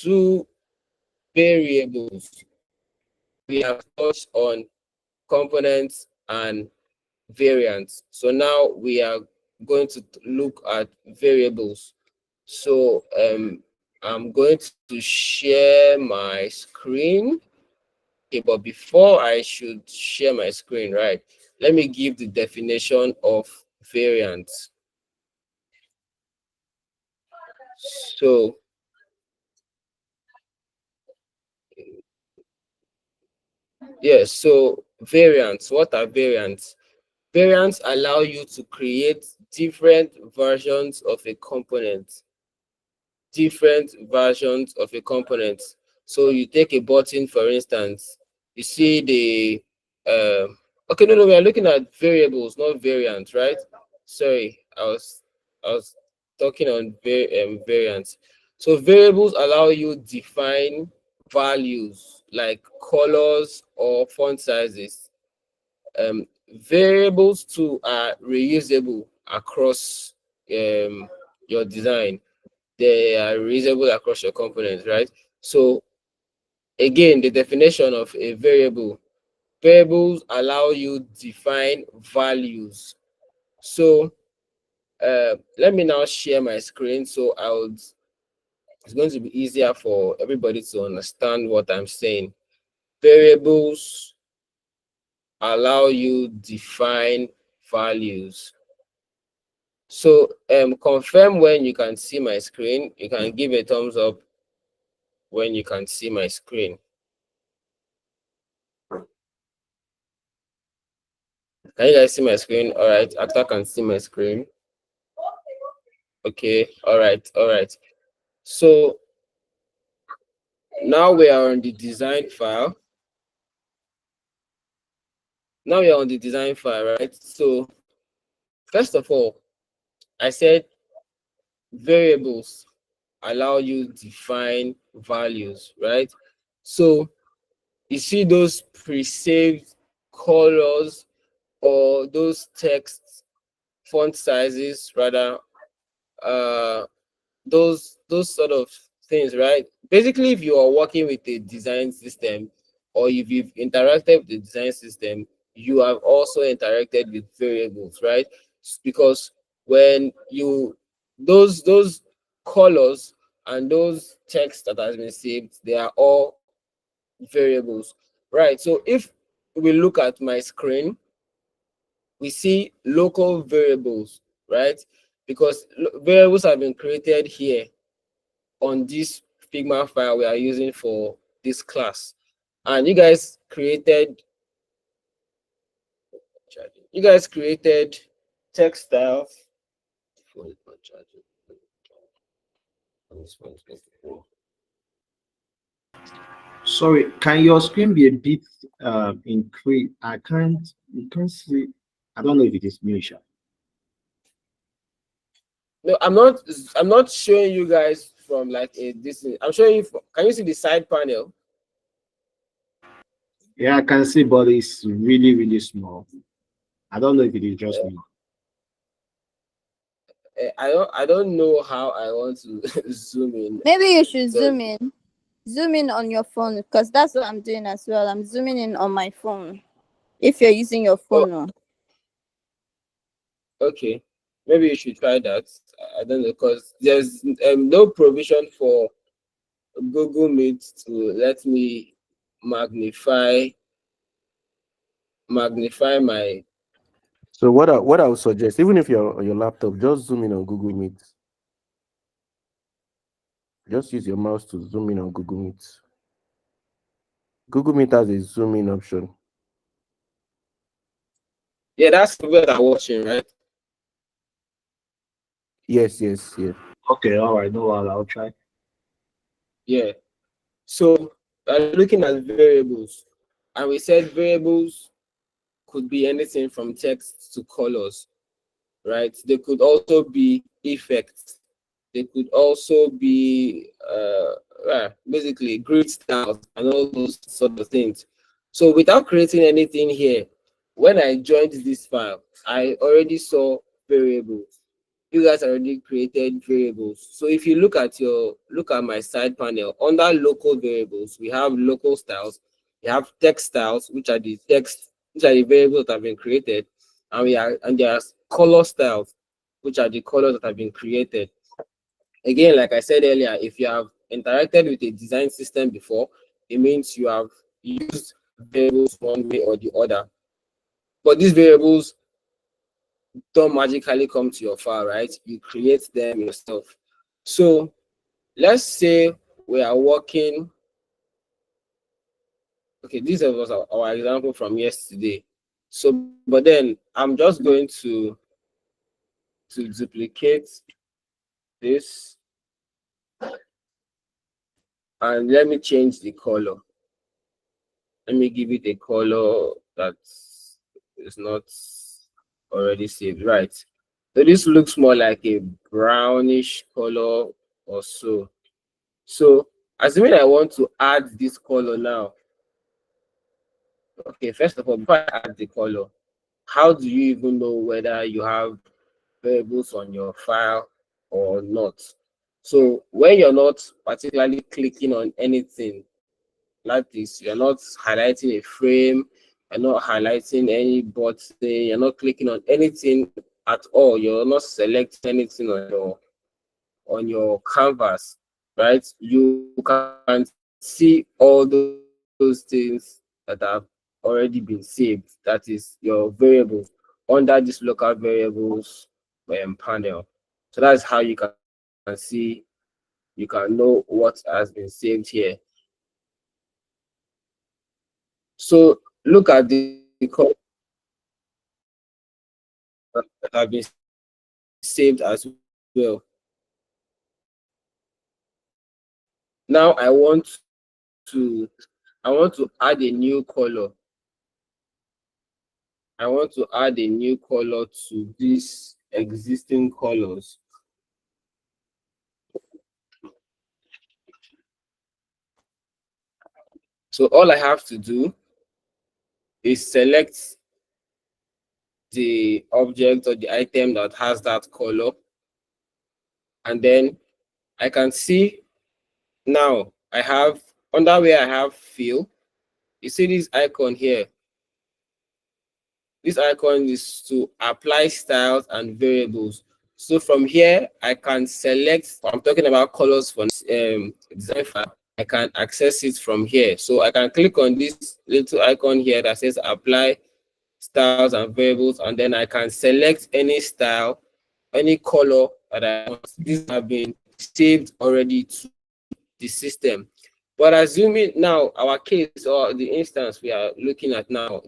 to variables. We have touched on components and variants. So now we are going to look at variables. So I'm going to share my screen. Okay, but before I should share my screen, right, let me give the definition of variants. So yes, so variants. What are variants? Variants allow you to create different versions of a component. Different versions of a component. So you take a button, for instance, you see the okay, no, we are looking at variables, not variants, right? Sorry, I was talking on variants. So variables allow you define values like colors or font sizes. Variables too are reusable across your design. They are reusable across your components, right? So again, the definition of a variable: variables allow you define values. So let me now share my screen. So it's going to be easier for everybody to understand what I'm saying. Variables allow you define values. So confirm when you can see my screen. You can give a thumbs up when you can see my screen. Can you guys see my screen? All right, actor can see my screen. Okay, all right. So now we are on the design file. Now we are on the design file, right? So first of all, I said variables allow you define values, right? So you see those pre-saved colors or those text font sizes, rather, those sort of things, right? Basically, if you are working with a design system or if you've interacted with the design system, you have also interacted with variables, right? Because when you those colors and those text that has been saved, they are all variables, right? So if we look at my screen, we see local variables, right? Because variables have been created here on this Figma file we are using for this class. And you guys created textile. Sorry, can your screen be a bit increased? You can't see. I don't know if it is me, Sha. No, I'm not showing you guys from like a distance. I'm showing you can you see the side panel? Yeah, I can see, but it's really, really small. I don't know if it is just me. I don't know how I want to zoom in. Maybe you should So zoom in. Zoom in on your phone, because that's what I'm doing as well. I'm zooming in on my phone. If you're using your oh, phone, okay, maybe you should try that. I don't know, because there's no provision for Google Meet to let me magnify my. So what I would suggest, even if you're on your laptop, just zoom in on Google Meet. Just use your mouse to zoom in on Google Meet. Google Meet has a zoom in option. Yeah, that's what I'm watching, right? Yes. Okay, all right, no, I'll try. Yeah. So looking at variables, and we said variables could be anything from text to colors, right? They could also be effects. They could also be basically grid styles and all those sort of things. So without creating anything here, when I joined this file, I already saw variables. you guys already created variables. So if you look at my side panel under local variables, we have local styles, we have text styles, which are the variables that have been created, and there's color styles, which are the colors that have been created. Again, like I said earlier, if you have interacted with a design system before, it means you have used variables one way or the other. But these variables don't magically come to your file, right? You create them yourself. So let's say we are working. Okay, this was our example from yesterday. So, but then I'm just going to duplicate this, and let me change the color. Let me give it a color that is not already saved, right? So this looks more like a brownish color or so. So assuming I want to add this color now, okay, first of all, before I add the color, how do you even know whether you have variables on your file or not? So when you're not particularly clicking on anything like this, you're not highlighting a frame, you're not highlighting any button, you're not clicking on anything at all, you're not selecting anything on your canvas, right? You can see all those things that have already been saved. That is your variables under this local variables panel. So that's how you can know what has been saved here. So look at the colors that have been saved as well. Now I want to add a new color. I want to add a new color to these existing colors. So all I have to do is select the object or the item that has that color, and then I can see now I have under where I have fill. You see this icon here. This icon is to apply styles and variables. So from here, I can select. I'm talking about colors for design file. I can access it from here. So I can click on this little icon here that says apply styles and variables, and then I can select any style, any color that I want. These have been saved already to the system. But assuming now our case or the instance we are looking at now,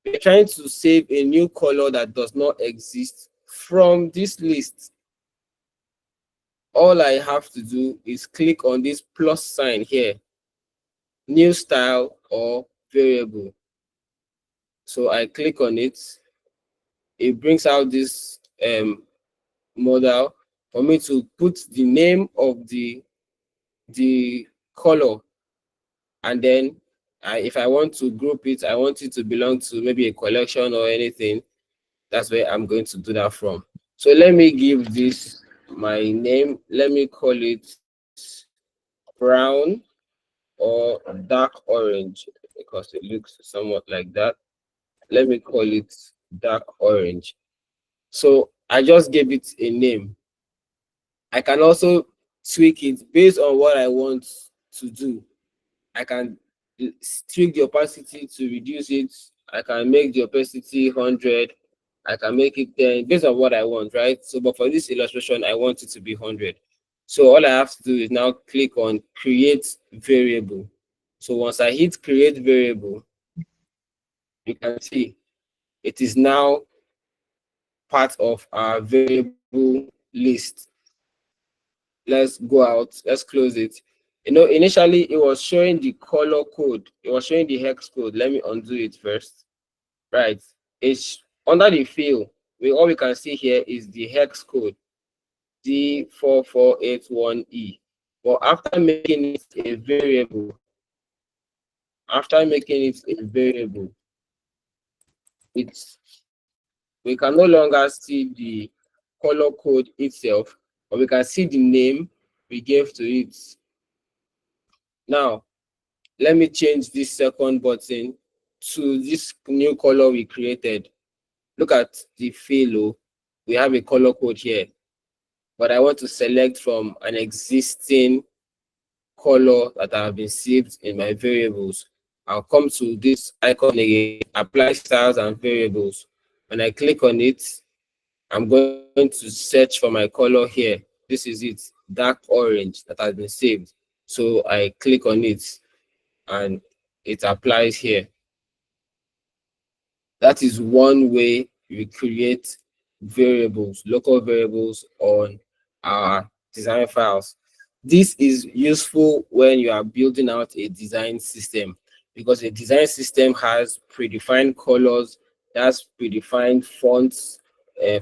we're trying to save a new color that does not exist from this list. All I have to do is click on this plus sign here, new style or variable. So I click on it. It brings out this model for me to put the name of the color, and then if I want to group it, I want it to belong to maybe a collection or anything. That's where I'm going to do that from. So let me give this my name. Let me call it brown or dark orange because it looks somewhat like that. Let me call it dark orange. So I just gave it a name. I can also tweak it based on what I want to do. I can tweak the opacity to reduce it. I can make the opacity 100. I can make it 10 based on what I want, right? So, but for this illustration, I want it to be 100. So all I have to do is now click on create variable. So once I hit create variable, you can see it is now part of our variable list. Let's go out. Let's close it. You know, initially it was showing the color code. It was showing the hex code. Let me undo it first. Right. It's under the field. All we can see here is the hex code D4481E. But after making it a variable, it's we can no longer see color code itself, or we can see the name we gave to it. Now, let me change this second button to this new color we created. Look at the fill. We have a color code here, but I want to select from an existing color that have been saved in my variables. I'll come to this icon again, apply styles and variables. When I click on it, I'm going to search for my color here. This is it, dark orange that has been saved. So I click on it and it applies here. That is one way we create variables, local variables on our design files. This is useful when you are building out a design system, because a design system has predefined colors, that's predefined fonts,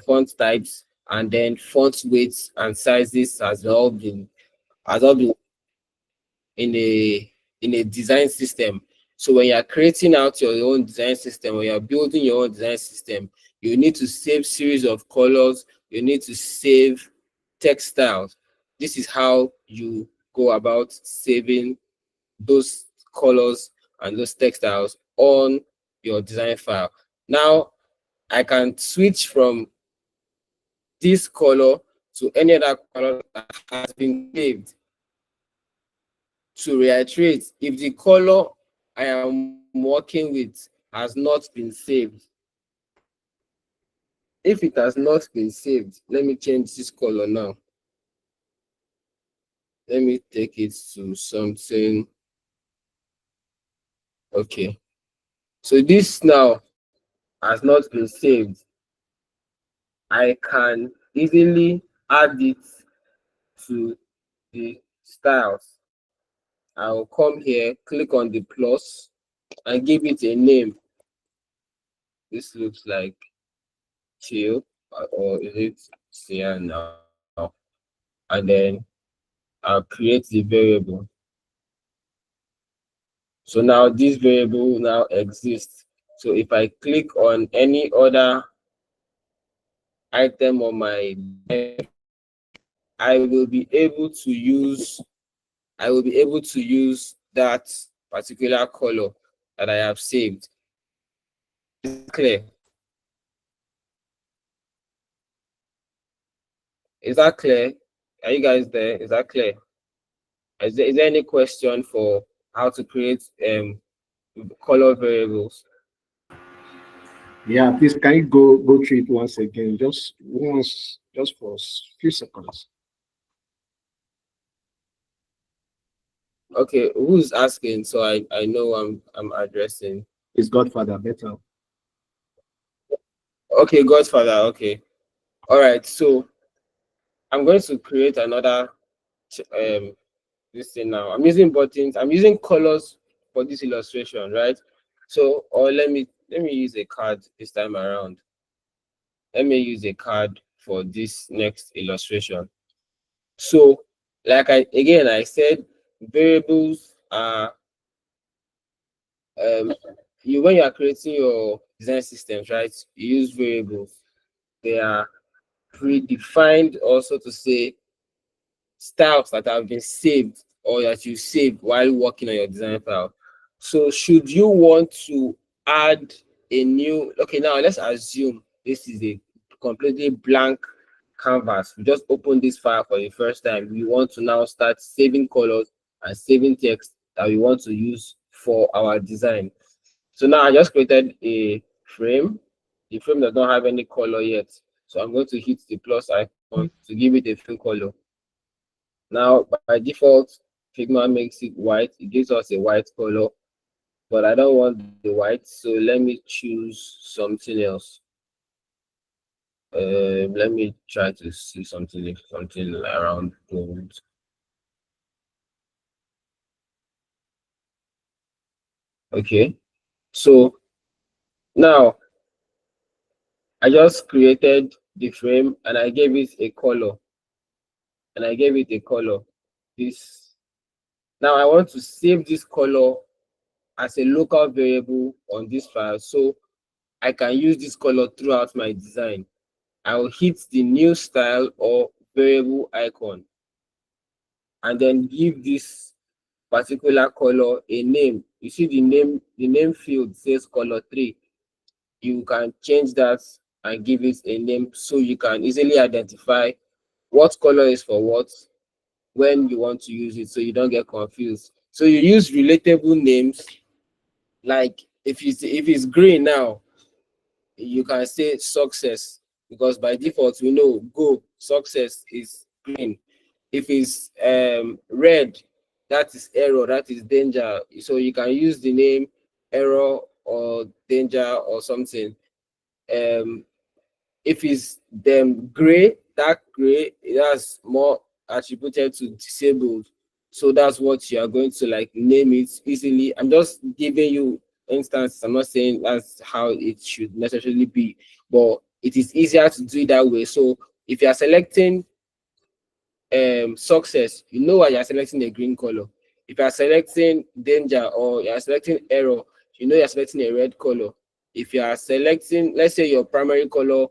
font types, and then font weights and sizes has all been in a design system. So when you're creating out your own design system, when you're building your own design system, you need to save series of colors, you need to save text styles. This is how you go about saving those colors and those textiles on your design file. Now I can switch from this color to any other color that has been saved. To reiterate, if the color I am working with has not been saved, if it has not been saved, let me change this color now. Let me take it to something. Okay. So this now has not been saved. I can easily add it to the styles. I'll come here, click on the plus, and give it a name. This looks like chill, or is it cyan now? And then I'll create the variable. So now this variable now exists. So if I click on any other item on my, I will be able to use that particular color that I have saved. Is that clear? Is that clear? Are you guys there? Is that clear? Is there any question for how to create color variables? Yeah, please can you go through it once again, just once, just for a few seconds. Okay, who's asking? So I know I'm addressing. It's Godfather better. Okay, Godfather. Okay, all right. So I'm going to create another this thing now. I'm using buttons. I'm using colors for this illustration, right? So, or let me use a card this time around. Let me use a card for this next illustration. So, like I said, variables are when you are creating your design systems, right? You use variables. They are predefined also to say styles that have been saved or that you saved while working on your design file. So should you want to add a new, okay, now let's assume this is a completely blank canvas. We just opened this file for the first time. We want to now start saving colors and saving text that we want to use for our design. So now I just created a frame. The frame does not have any color yet. So I'm going to hit the plus icon to give it a fill color. Now, by default, Figma makes it white. It gives us a white color, but I don't want the white, so let me choose something else. Let me try to see something around gold. Okay, so now I just created the frame and I gave it a color. This. Now I want to save this color as a local variable on this file, so I can use this color throughout my design. I'll hit the new style or variable icon and then give this particular color a name. You see the name field says color 3. You can change that and give it a name so you can easily identify what color is for what when you want to use it, so you don't get confused. So you use relatable names, like if it's green now, you can say success, because by default we know go success is green. If it's red, that is error, that is danger. So you can use the name error or danger or something. um if it's them gray, dark gray, that's more attributed to disabled. So that's what you are going to like name it easily. I'm just giving you instances. I'm not saying that's how it should necessarily be, but it is easier to do it that way. So if you are selecting success, you know why you're selecting a green color. If you're selecting danger or you're selecting error, you know you're selecting a red color. If you are selecting, let's say your primary color,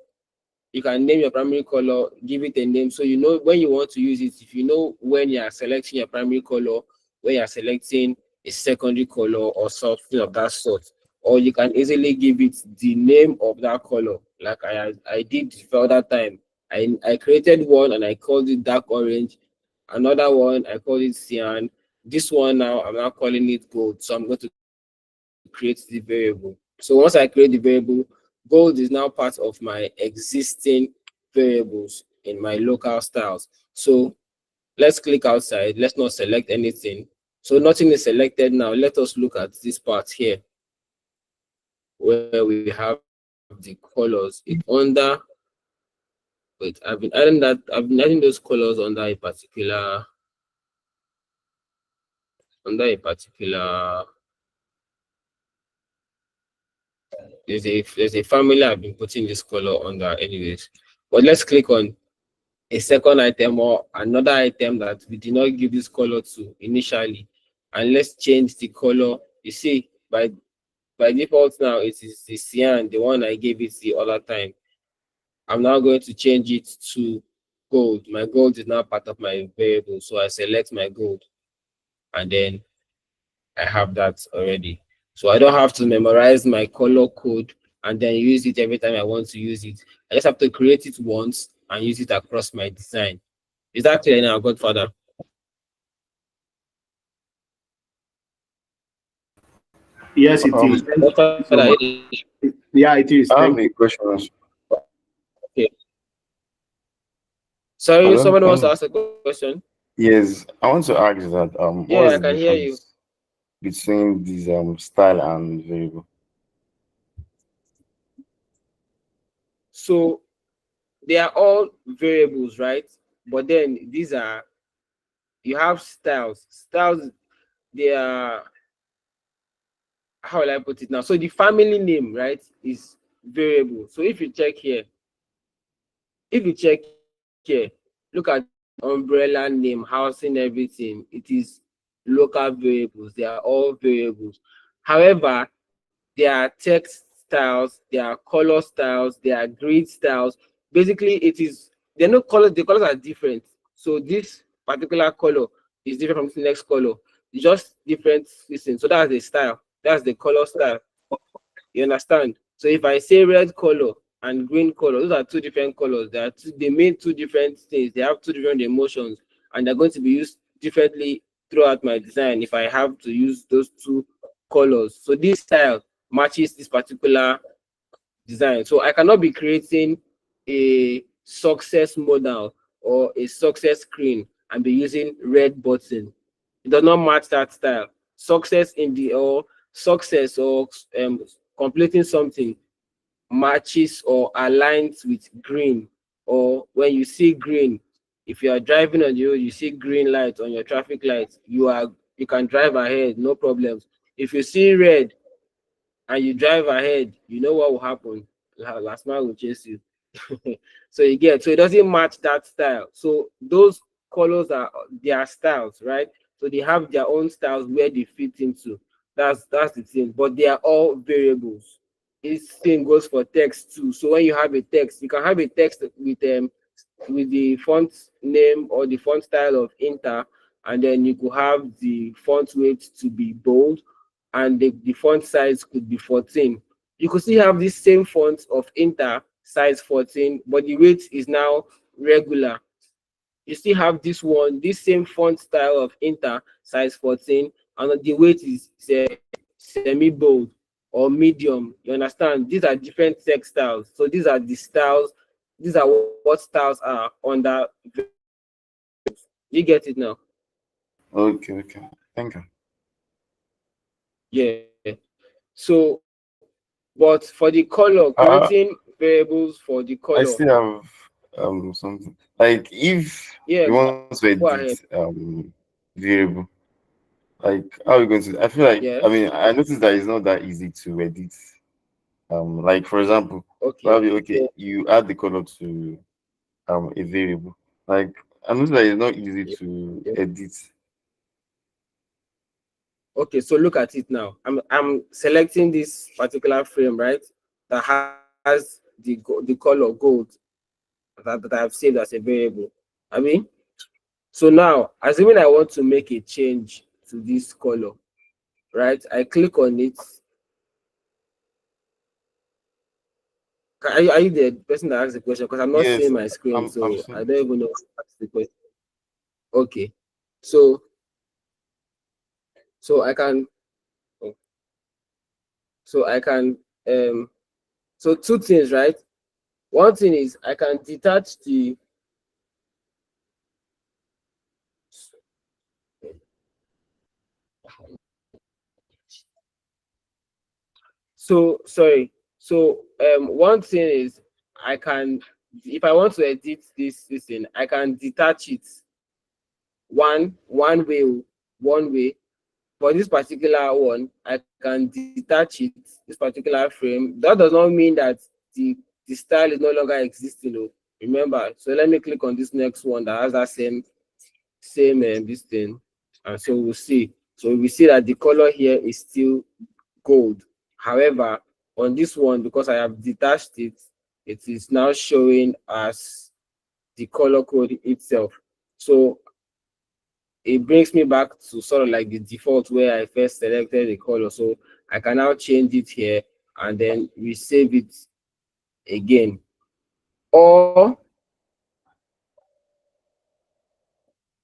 you can name your primary color, give it a name, so you know when you want to use it. If you know when you are selecting your primary color, when you are selecting a secondary color or something of that sort, or you can easily give it the name of that color, like I did for that time. I created one and I called it dark orange. Another one I called it cyan. This one now I'm now calling it gold. So I'm going to create the variable. So once I create the variable, gold is now part of my existing variables in my local styles. So let's click outside. Let's not select anything. So nothing is selected now. Let us look at this part here where we have the colors. It under, wait, I've been adding those colors under a particular there's a family I've been putting this color under anyways. But let's click on a second item or another item that we did not give this color to initially, and let's change the color. You see, by default now it is the cyan, the one I gave it the other time. I'm now going to change it to gold. My gold is now part of my variable, so I select my gold and then I have that already. So I don't have to memorize my color code and then use it every time I want to use it. I just have to create it once and use it across my design. Is that clear now, Godfather? Yes, it is. Thank you Godfather, so much. Yeah, it is. I have Thank a question also. okay. Sorry, Hello, someone wants to can ask a question. yes, I want to ask that Yeah, what's I the can hear you. difference between these style and variable? So they are all variables, right? But then these are, you have styles. Styles, they are, how will I put it now? So the family name, right, is variable. So if you check here, look at the umbrella name, housing, everything. It is local variables. They are all variables. However, there are text styles, there are color styles, there are grid styles. Basically, it is, there are no colors, the colors are different. So this particular color is different from the next color. It's just different listen. So that's the style. That's the color style. You understand? So if I say red color and green color, those are two different colors. They mean two different things. They have two different emotions, and they're going to be used differently throughout my design if I have to use those two colors. So this style matches this particular design. So I cannot be creating a success model or a success screen and be using red button. It does not match that style. Success in the or success or completing something matches or aligns with green. Or when you see green, if you are driving on the road, you see green light on your traffic light, you can drive ahead, no problems. If you see red and you drive ahead, you know what will happen. Last man will chase you. So you get, so it doesn't match that style. So those colors are their styles, right? So they have their own styles where they fit into. That's the thing. But they are all variables. this thing goes for text too. So when you have a text, you can have a text with the font name or the font style of Inter, and then you could have the font weight to be bold, and the font size could be 14. You could still have this same font of Inter size 14, but the weight is now regular. You still have this same font style of Inter size 14, and the weight is semi bold or medium. You understand? These are different text styles. So these are the styles. These are what styles are under. You get it now? Okay, okay. Thank you. Yeah. So, but for the color, Uh, creating variables for the I color. still have something like if Yeah, you go want to edit ahead. variable, like how are you going to? I feel like Yeah. I mean I noticed that it's not that easy to edit. Like for example, Okay. probably okay, So, you add the color to a variable. Like I noticed that it's not easy yeah. to Yeah. edit. Okay, so look at it now. I'm selecting this particular frame, right? That has the color gold that I've saved as a variable. I mean, so now assuming I want to make a change to this color, right? I click on it. Are you the person that asked the question? Because I'm not seeing Yes, my screen, I'm so I seeing don't it. even know who asked the question. Okay, so so I can so I can so two things, right? One thing is I can detach the so sorry. So one thing is I can, if I want to edit this thing, I can detach it one way, one way. For this particular one, I can detach it, this particular frame. That does not mean that the the style is no longer existing. Oh. Remember, so let me click on this next one that has that same this thing, and so we'll see. So we see that the color here is still gold. However, on this one, because I have detached it, it is now showing as the color code itself. So it brings me back to sort of like the default where I first selected the color. So I can now change it here and then we save it again. Or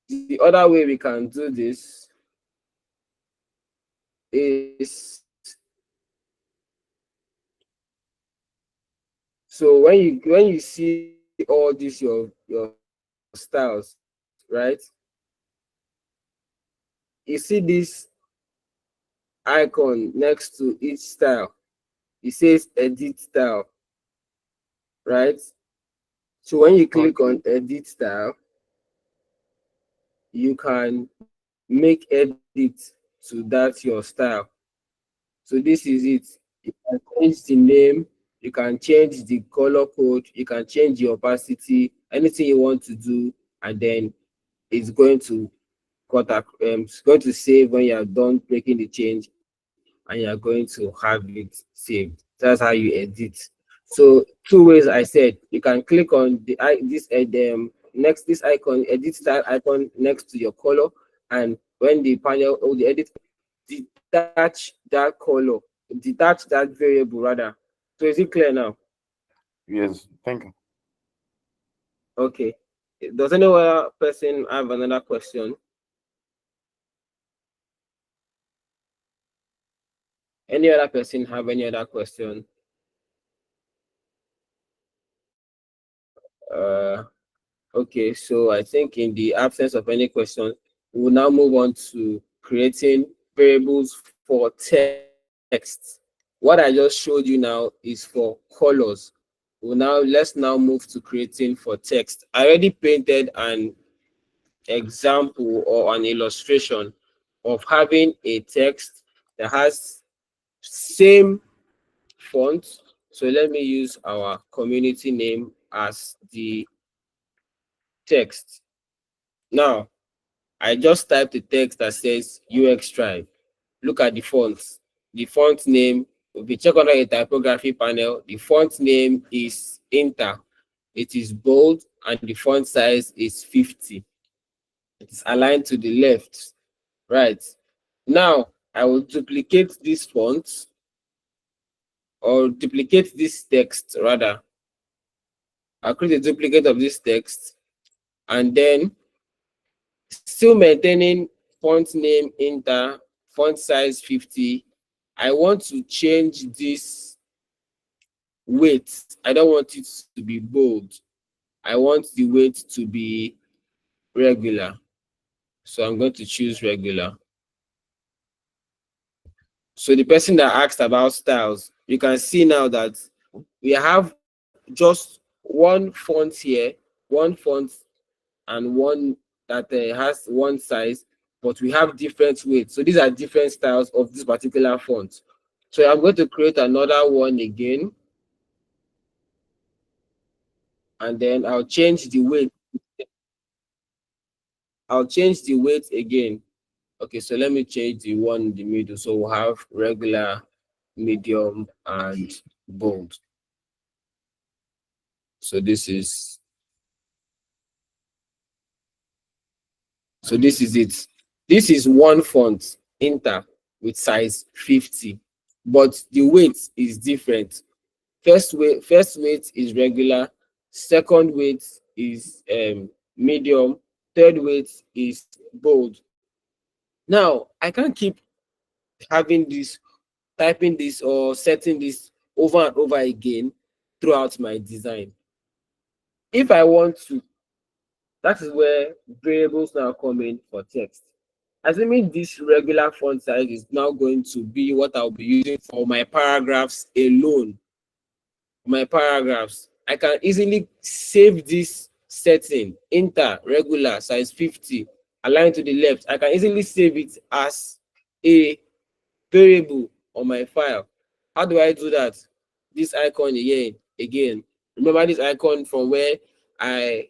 the other way we can do this is, so when you see all these your styles, right? You see this icon next to each style. It says edit style, right? So when you click Okay. on edit style, you can make edit to that your style. So this is it. You can change the name, you can change the color code, you can change the opacity, anything you want to do, and then it's going to it's going to save when you are done making the change, and you are going to have it saved. That's how you edit. So two ways I said, you can click on next this icon, edit style icon next to your color, and when the panel or the edit, detach that color, detach that variable rather. So is it clear now? Yes, thank you. Okay. Does any other person have another question? Any other person have any other question? Uh, okay, so I think in the absence of any question, we will now move on to creating variables for text. What I just showed you now is for colors. Let's now move to creating for text. I already painted an example or an illustration of having a text that has same font. So let me use our community name as the text. Now, I just typed the text that says UX Tribe. Look at the font. The font name If you check under a typography panel, the font name is Inter. It is bold and the font size is 50. It is aligned to the left. Right. Now I will duplicate this font, or duplicate this text rather. I'll create a duplicate of this text, and then still maintaining font name Inter, font size 50. I want to change this weight. I don't want it to be bold. I want the weight to be regular. So I'm going to choose regular. So the person that asked about styles, you can see now that we have just one font here, one font, and one that has one size, but we have different weights. So these are different styles of this particular font. So I'm going to create another one again, and then I'll change the weight. I'll change the weight again. Okay, so let me change the one in the middle. So we'll have regular, medium, and bold. So this is it. This is one font, Inter, with size 50, but the weight is different. First weight is regular, second weight is medium, third weight is bold. Now I can't keep having this, typing this or setting this over and over again throughout my design. If I want to, that is where variables now come in for text. Assuming this regular font size is now going to be what I'll be using for my paragraphs alone. My paragraphs, I can easily save this setting, Inter, regular, size 50, align to the left. I can easily save it as a variable on my file. How do I do that? This icon again. Remember this icon from where I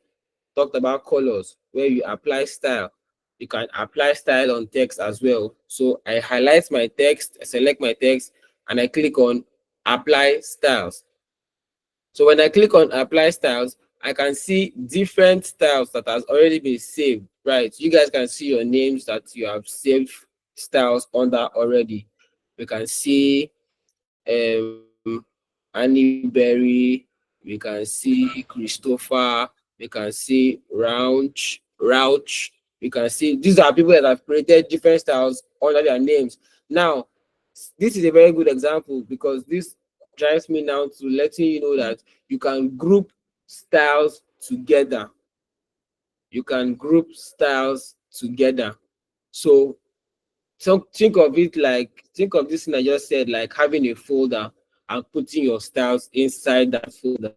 talked about colors, where you apply style. You can apply style on text as well. So I highlight my text, I select my text, and I click on apply styles. So when I click on apply styles, I can see different styles that has already been saved, right? You guys can see your names that you have saved styles under already. We can see Annie Berry, we can see Christopher, we can see Rouch, we can see these are people that have created different styles under their names. Now, this is a very good example because this drives me now to letting you know that you can group styles together. You can group styles together. So think of it like, think of this thing I just said, like having a folder and putting your styles inside that folder.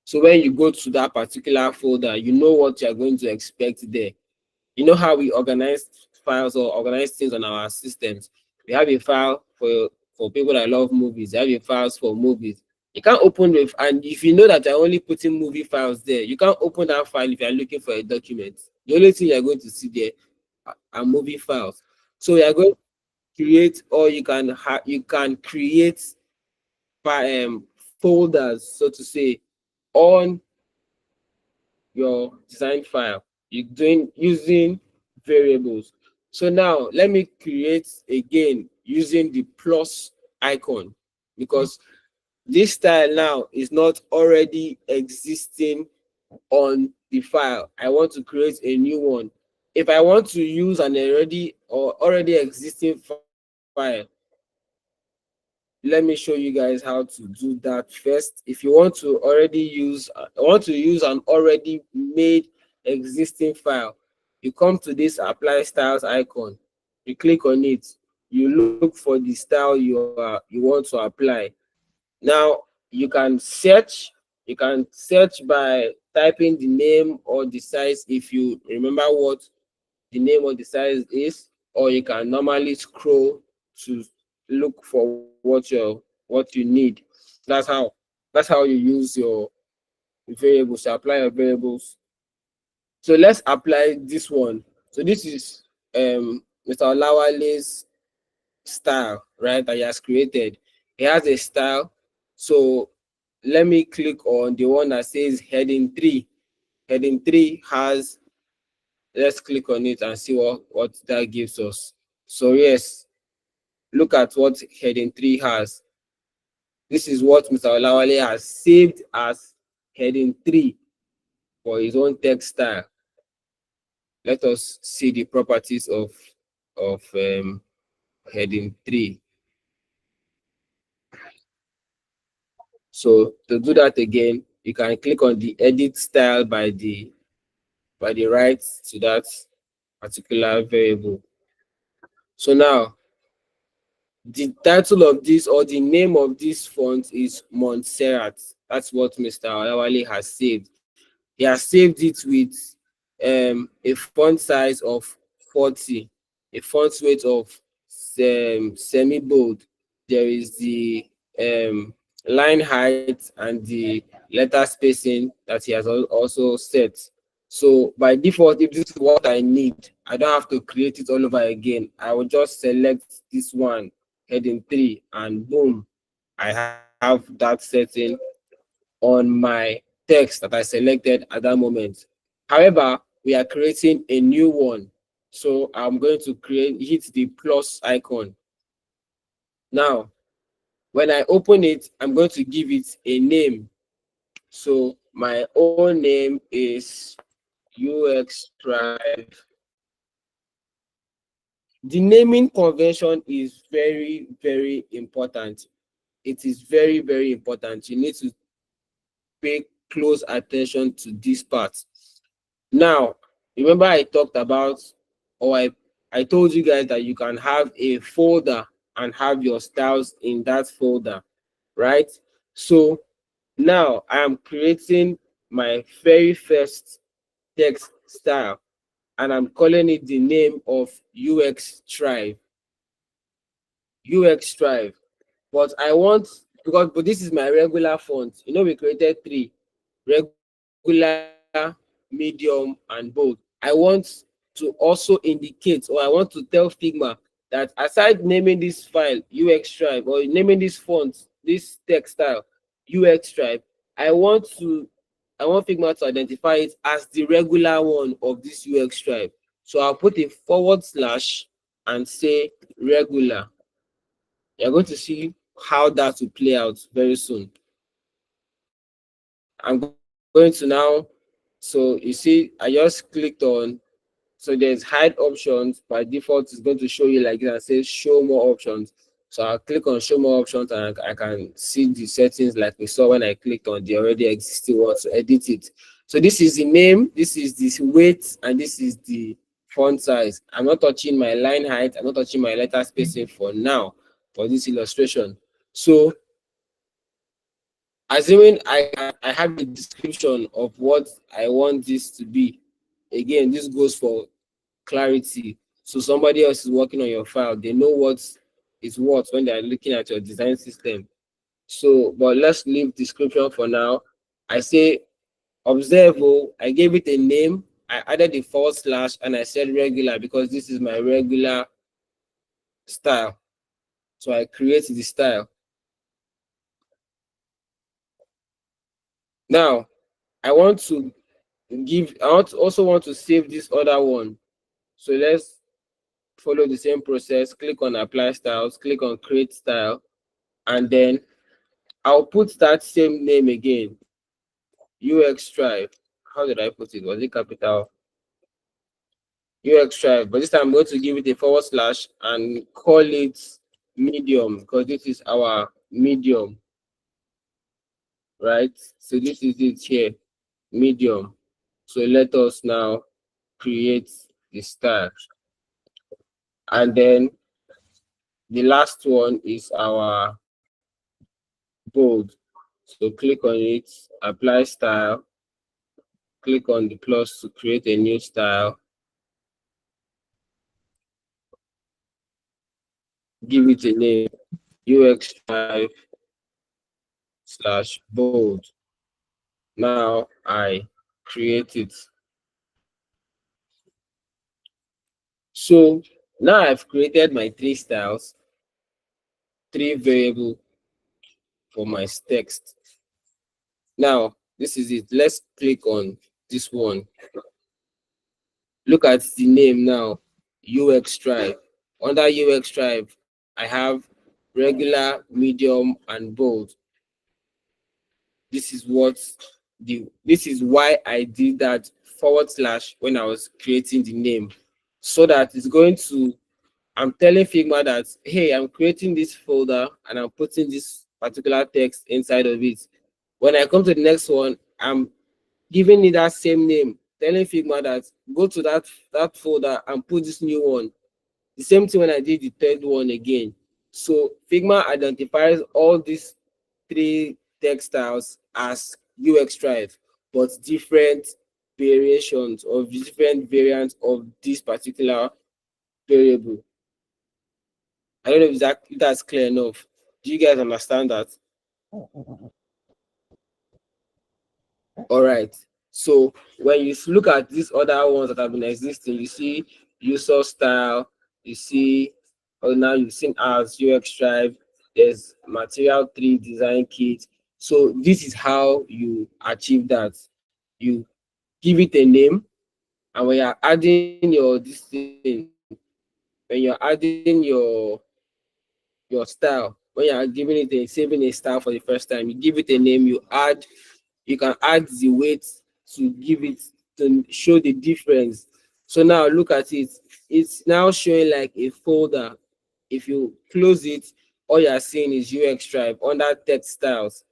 So when you go to that particular folder, you know what you're going to expect there. You know how we organize files or organize things on our systems. We have a file for people that love movies. We have a files for movies. You can't open with, and if you know that you're only putting movie files there, you can't open that file if you're looking for a document. The only thing you're going to see there are movie files. So you're going to create, or you can create folders, so to say, on your design file. You're doing using variables. So now let me create again using the plus icon, because this style now is not already existing on the file. I want to create a new one. If I want to use an already existing file, let me show you guys how to do that first. If you want to use an already made existing file, you come to this apply styles icon, you click on it, you look for the style you want to apply. Now you can search by typing the name or the size if you remember what the name or the size is, or you can normally scroll to look for what you need. That's how you use your variables to apply your variables. So let's apply this one. So this is Mr. Olawale's style, right, that he has created. It has a style. So let me click on the one that says heading 3. Heading 3 has, let's click on it and see what that gives us. So yes, look at what heading 3 has. This is what Mr. Olawale has saved as heading 3 for his own text style. Let us see the properties of heading 3. So to do that again, you can click on the edit style by the right to that particular variable. So now the title of this or the name of this font is Montserrat. That's what Mr. Olawale has saved. He has saved it with a font size of 40, a font weight of semi-bold. There is the um, line height and the letter spacing that he has also set. So by default, if this is what I need, I don't have to create it all over again. I will just select this one, heading 3, and boom, I have that setting on my text that I selected at that moment. However, we are creating a new one. So I'm going to hit the plus icon. Now, when I open it, I'm going to give it a name. So my own name is UX Drive. The naming convention is very, very important. It is very, very important. You need to pay close attention to this part. Now, remember I talked about, or I told you guys that you can have a folder and have your styles in that folder, right? So now I am creating my very first text style and I'm calling it the name of UX Tribe. UX Tribe. But I want, but this is my regular font. You know, we created 3: regular, medium, and bold. I want to also indicate, or I want to tell Figma that aside naming this file UX Tribe or naming this font, this text style UX Tribe, I want Figma to identify it as the regular one of this UX Tribe. So I'll put a forward slash and say regular. You're going to see how that will play out very soon. I'm going to now, so you see, I just clicked on, so there's hide options. By default, it's going to show you like that, says show more options. So I'll click on show more options and I can see the settings like we saw when I clicked on the already existing one to edit it. So this is the name, this is the weight, and this is the font size. I'm not touching my line height, I'm not touching my letter spacing for now for this illustration. So assuming I have a description of what I want this to be. Again, this goes for clarity. So somebody else is working on your file, they know what is what when they are looking at your design system. So, but let's leave description for now. I say observable, I gave it a name, I added the forward slash and I said regular because this is my regular style. So I create the style. Now, I want to also want to save this other one. So let's follow the same process. Click on apply styles, click on create style, and then I'll put that same name again. UX Drive. How did I put it? Was it capital? UX Drive. But this time I'm going to give it a forward slash and call it medium because this is our medium, right? So this is it here, medium. So let us now create the style. And then the last one is our bold. So click on it, apply style, click on the plus to create a new style, give it a name, UX5 slash bold. Now I create it. So now I've created my 3 styles, 3 variable. for my text. Now, this is it. Let's click on this one. Look at the name now, UX Drive. Under UX Drive, I have regular, medium, and bold. This is what this is why I did that / when I was creating the name, so that it's going to, I'm telling Figma that, hey, I'm creating this folder and I'm putting this particular text inside of it. When I come to the next one, I'm giving it that same name, telling Figma that go to that folder and put this new one. The same thing when I did the third one again. So Figma identifies all these three textiles as UX Drive, but different variations or different variants of this particular variable. I don't know if that's clear enough. Do you guys understand that? All right. So when you look at these other ones that have been existing, you see user style, you see, oh, now you've seen as UX Drive, there's material 3 design kit. So this is how you achieve that. You give it a name, and when you're adding your this thing, when you're adding your style, when you're giving it a saving a style for the first time, you give it a name, you can add the weight to give it to show the difference. So now look at it. It's now showing like a folder. If you close it, all you're seeing is UX Drive under textiles.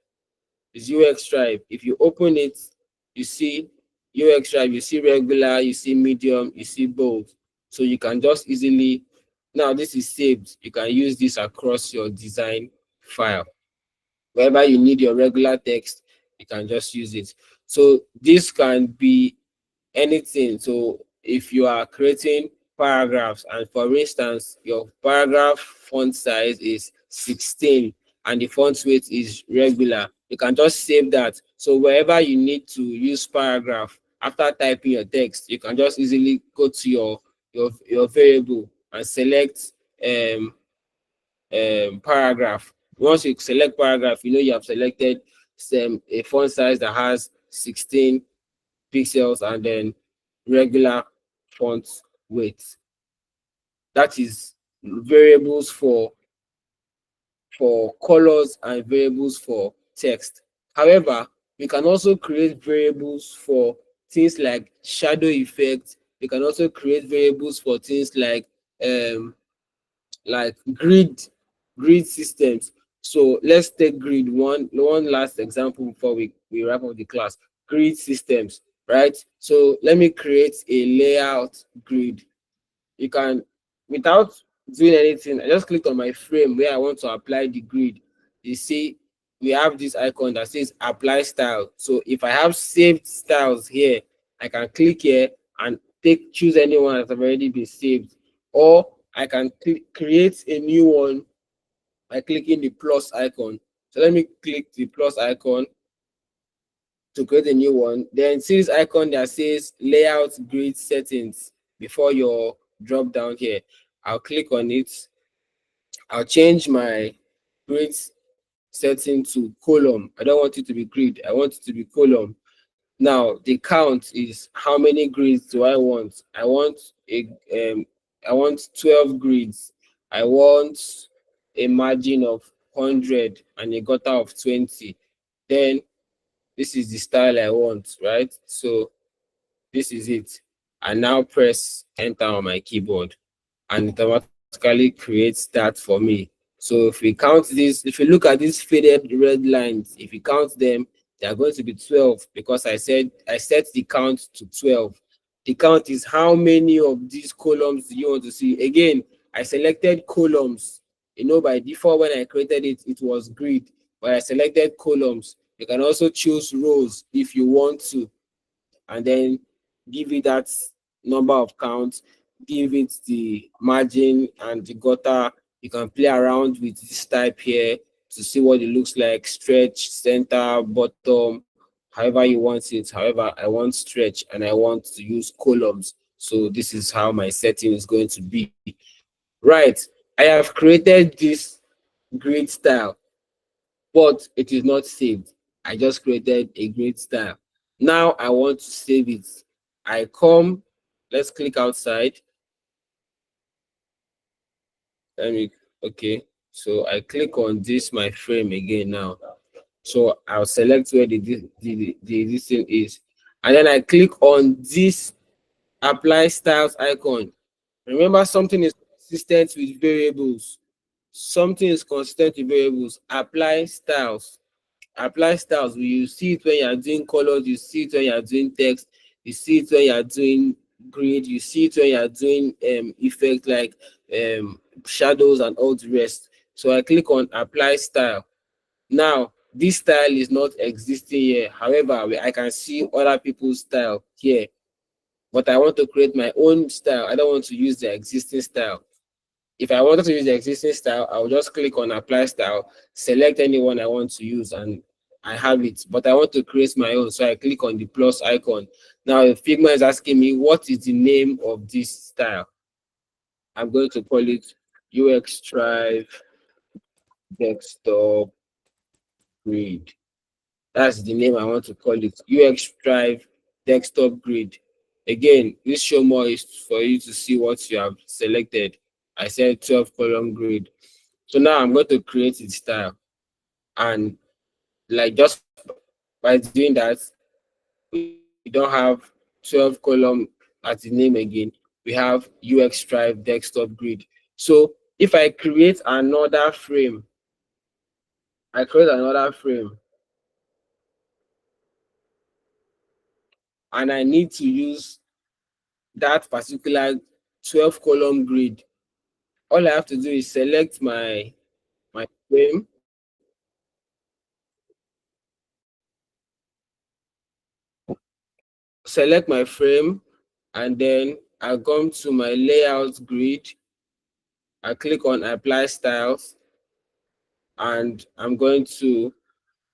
Is UX Drive. If you open it, you see UX Drive, you see regular, you see medium, you see bold. So you can just easily, now this is saved. You can use this across your design file. Wherever you need your regular text, you can just use it. So this can be anything. So if you are creating paragraphs, and for instance, your paragraph font size is 16 and the font weight is regular, you can just save that. So wherever you need to use paragraph, after typing your text, you can just easily go to your variable and select paragraph. Once you select paragraph, you know you have selected a font size that has 16 pixels and then regular font weight. That is variables for colors and variables for text. However, we can also create variables for things like shadow effect. We can also create variables for things um like grid systems. So let's take grid one last example before we wrap up the class. Grid systems, right? So let me create a layout grid. You can, without doing anything, I just click on my frame where I want to apply the grid. You see we have this icon that says apply style. So if I have saved styles here, I can click here and choose anyone that have already been saved, or I can create a new one by clicking the plus icon. So let me click the plus icon to create a new one. Then see this icon that says layout grid settings before your drop down here. I'll click on it. I'll change my grid setting to column. I don't want it to be grid. I want it to be column. Now the count is how many grids do I want? I want 12 grids. I want a margin of 100 and a gutter of 20. Then this is the style I want, right? So this is it. I now press enter on my keyboard and it automatically creates that for me. So if we count this, if you look at these faded red lines, if you count them, they are going to be 12 because I set the count to 12. The count is how many of these columns do you want to see. Again, I selected columns. You know, by default, when I created it, it was grid, but I selected columns. You can also choose rows if you want to, and then give it that number of counts, give it the margin and the gutter. You can play around with this type here to see what it looks like, stretch, center, bottom, however you want it. However, I want stretch and I want to use columns. So this is how my setting is going to be. Right, I have created this grid style. but it is not saved. I just created a grid style. Now I want to save it. I come, let's click outside. Let me, okay. So I click on this, my frame again now. So I'll select where this thing is. And then I click on this apply styles icon. Remember, something is consistent with variables. Something is consistent with variables. Apply styles. Apply styles. You see it when you are doing colors, you see it when you are doing text, you see it when you are doing grid, you see it when you are doing effect like shadows and all the rest. So I click on apply style. Now this style is not existing here. However, I can see other people's style here, but I want to create my own style. I don't want to use the existing style. If I wanted to use the existing style, I'll just click on apply style, select anyone I want to use, and I have it. But I want to create my own, so I click on the plus icon. Now Figma is asking me what is the name of this style. I'm going to call it UX Drive Desktop Grid. That's the name I want to call it. UX Drive Desktop Grid. Again, this show more is for you to see what you have selected. I said 12 column grid. So now I'm going to create its style. And like just by doing that, we don't have 12 column as the name again. We have UX Drive Desktop Grid. So if I create another frame, and I need to use that particular 12 column grid, all I have to do is select my frame, select my frame, and then I come to my layout grid. I click on apply styles, and I'm going to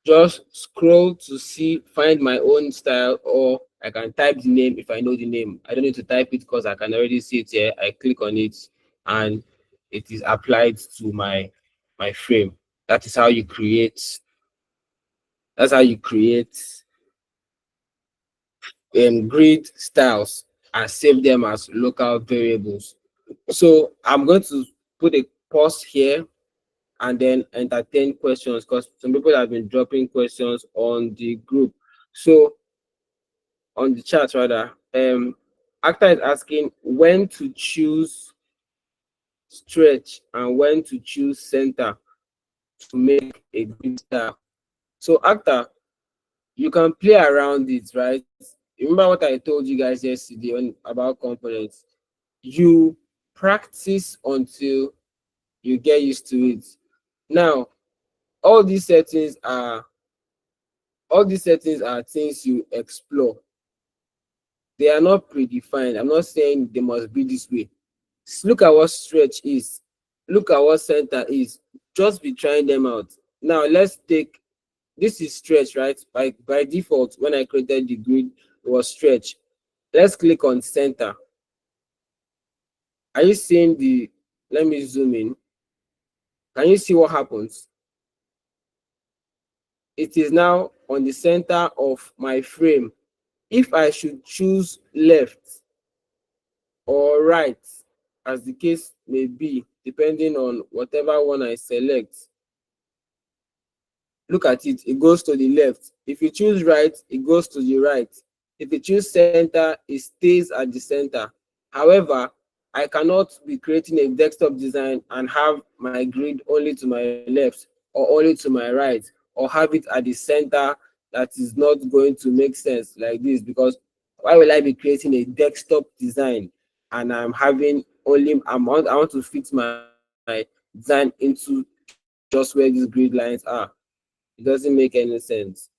just scroll to see, find my own style, or I can type the name if I know the name. I don't need to type it because I can already see it here. I click on it and it is applied to my frame. That is how you create, that's how you create grid styles and save them as local variables. So I'm going to put a pause here and then entertain questions because some people have been dropping questions on the group. So on the chat rather, Acta is asking when to choose stretch and when to choose center to make a grid style. So Acta, you can play around it, right? Remember what I told you guys yesterday about components. You practice until you get used to it. Now, all these settings are things you explore. They are not predefined. I'm not saying they must be this way. Look at what stretch is. Look at what center is. Just be trying them out. Now let's take, this is stretch, right? By default, when I created the grid, it was stretch. Let's click on center. Are you seeing the, let me zoom in. Can you see what happens? It is now on the center of my frame. If I should choose left or right, as the case may be, depending on whatever one I select, look at it, it goes to the left. If you choose right, it goes to the right. If you choose center, it stays at the center. However, I cannot be creating a desktop design and have my grid only to my left or only to my right, or have it at the center. That is not going to make sense like this, because why will I be creating a desktop design and I'm having only, I want to fit my design into just where these grid lines are. It doesn't make any sense.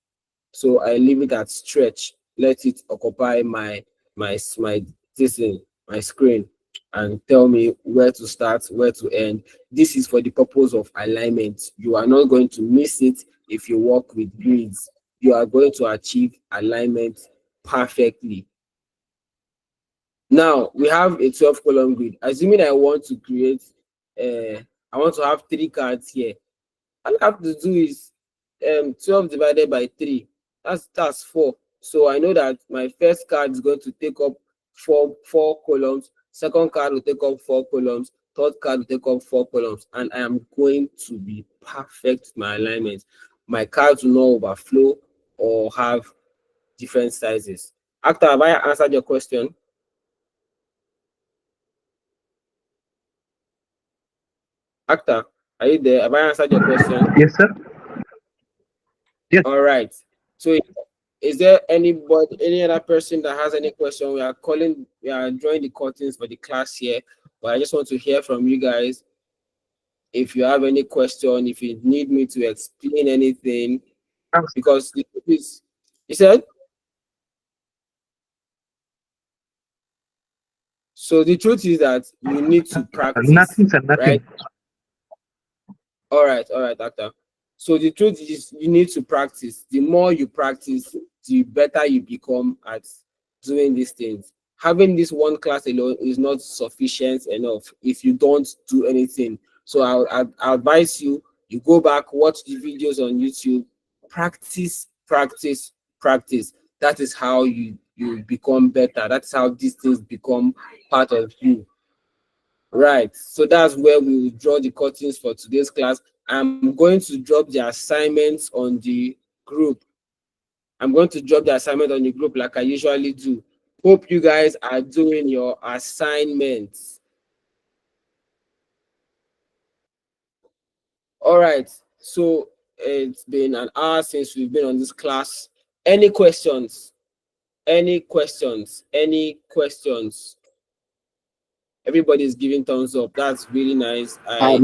So I leave it at stretch, let it occupy my this thing, my screen, and tell me where to start, where to end. This is for the purpose of alignment. You are not going to miss it if you work with grids. You are going to achieve alignment perfectly. Now we have a 12 column grid. Assuming I want to create I want to have 3 cards here. All I have to do is 12 divided by 3. That's 4. So I know that my first card is going to take up four columns. Second card will take up 4 columns. Third card will take up 4 columns, and I am going to be perfect with my alignment. My cards will not overflow or have different sizes. After, have I answered your question? Actor, are you there? Have I answered your question? Yes, sir. Yes. All right. So is there anybody, any other person that has any question? We are drawing the curtains for the class here, but I just want to hear from you guys. If you have any question, if you need me to explain anything, because the truth is, you said? So the truth is that you need to practice, Nothing, sir. Nothing. right? All right, doctor. So the truth is you need to practice. The more you practice, the better you become at doing these things. Having this one class alone is not sufficient enough if you don't do anything. So I'll advise you, you go back, watch the videos on YouTube, practice, practice, practice. That is how you become better. That's how these things become part of you. Right. So that's where we will draw the curtains for today's class. I'm going to drop the assignments on the group. I'm going to drop the assignment on the group like I usually do. Hope you guys are doing your assignments. All right. So it's been an hour since we've been on this class. Any questions? Any questions? Any questions? Everybody's giving thumbs up. That's really nice. Sorry.